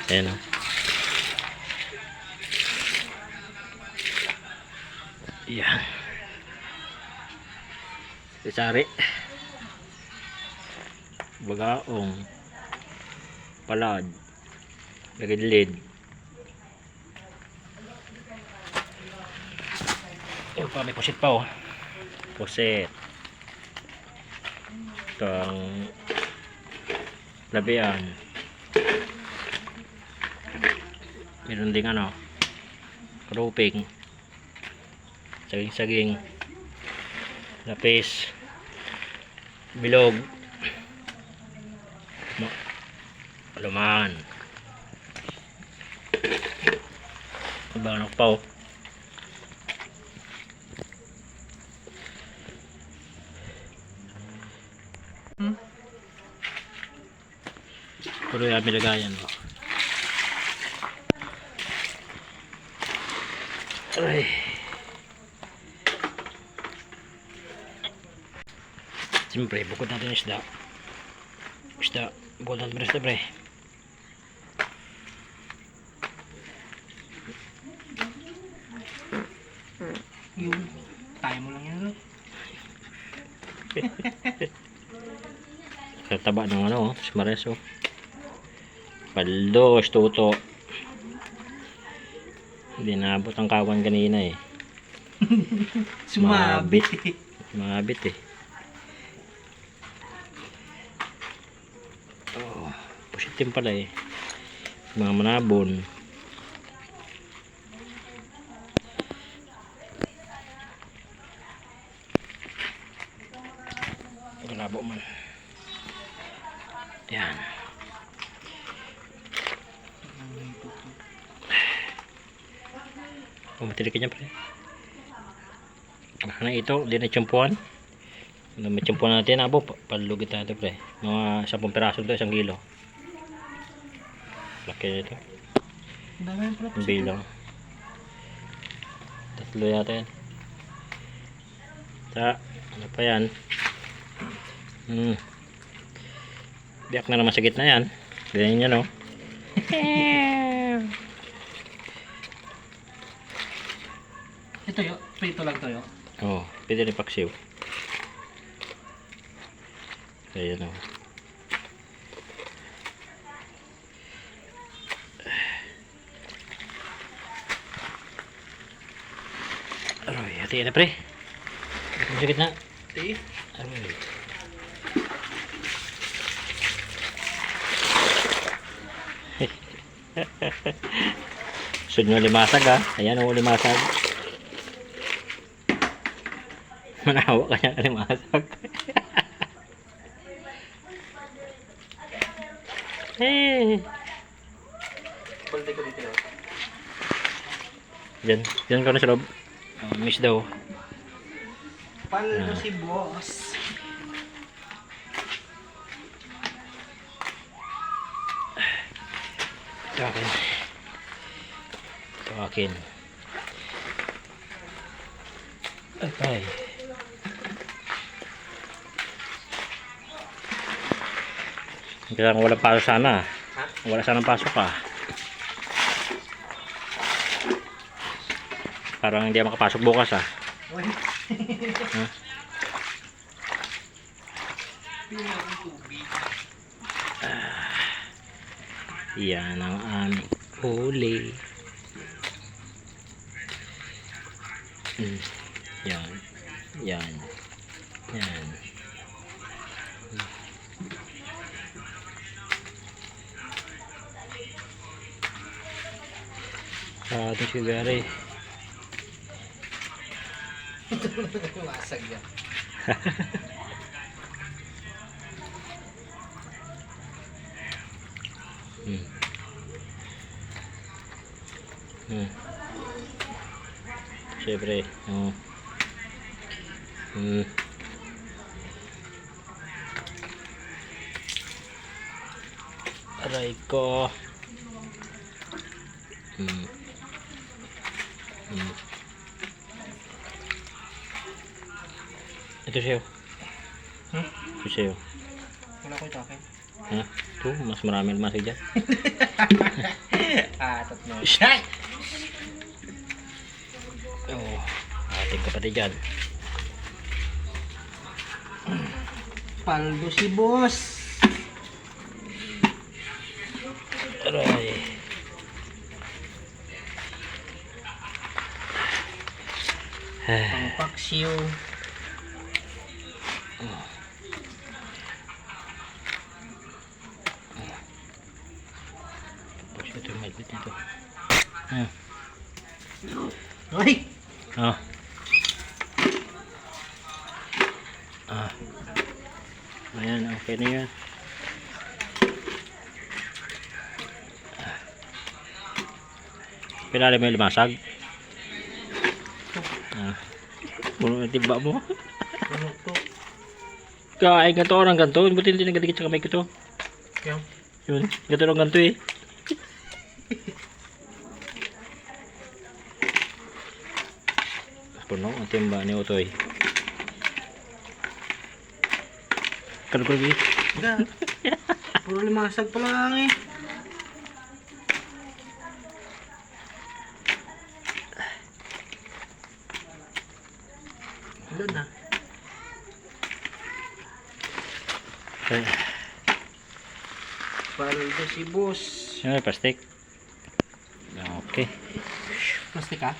Ayan o. Yan. Sari. Bagaong. Palad. Nagidlid. Ayun pa, may pusit pa oh. Pusit. Ito ang labian. Meron ding ano, grouping. Saging-saging. Lapis. Bilog. Aluman. Banok pa oh. Puro yan nilagayan mo. Ay. Siyempre, bukod natin yung isda. Isda, bukod natin yung isda, pre. Yung tayo mo lang yan, no? Kataba ng ano, smareso. Paldos, tuto. Hindi naabot ang kawan kanina eh. Sumabit. Mabit eh. Oh, positive pala eh. Mga manabon. Galabo man. Yan. Matili ka niya pre. Ano ito? Di na tiyempuan. Ano may tiyempuan natin? Abo, palugit natin pre. Mga 10 piraso ito, 1 kilo. Laki nito. Dami yung Ang bilang. 3 yata yan. Ano pa yan? Biyak na naman sa gitna yan. Ganyan yan o. Ito yun, prito lang to yun. Oh, pwede rin paksiw. Ayan o. Aroy, hatiin na pre. Sa gitna. See? Aroy. Sud nyo limasag ha. Ayan o limasag. Manawa ka niya limasag. Hey. Balde ko dito. Diyan ka na sa loob. Miss daw. Palo si boss. Ito akin. Ito akin. Ay. Kailangan walang pasok sana. Ha? Wala sanang pasok ka. Parang hindi makapasok bukas ah. Uy. Ha? Pila ng tubig. Yan ang aming huli. Yan. Yan. Yan. Ito si Gary. Wasag yan. Siyempre. Aray ko. Ito siya. Ito siya. Wala ko ito akin. Ha? Ito, mas marami naman siya dyan. Tatlo. Ay! Oh, ating kapatid dyan. Paldo si boss. Aray. Pangpaksiw. Ito yung malpit nito. Ah. Ay! Ah. Ah. Ayan, okay na yan. Pinali mo yung lumasag. Ah. Puno na timba mo. Ano to? Kain ka to orang ganto. Buti hindi nagadikit sa kamay ko to. Yung? Yun. Ganto lang ganto eh. Puno ang timba ni Otoy. Kalkulbi. Hindi. Puro limasag pa lang eh. Wala na. Ay. Paldo si boss. Ano plastic? Okay. Plastic ah?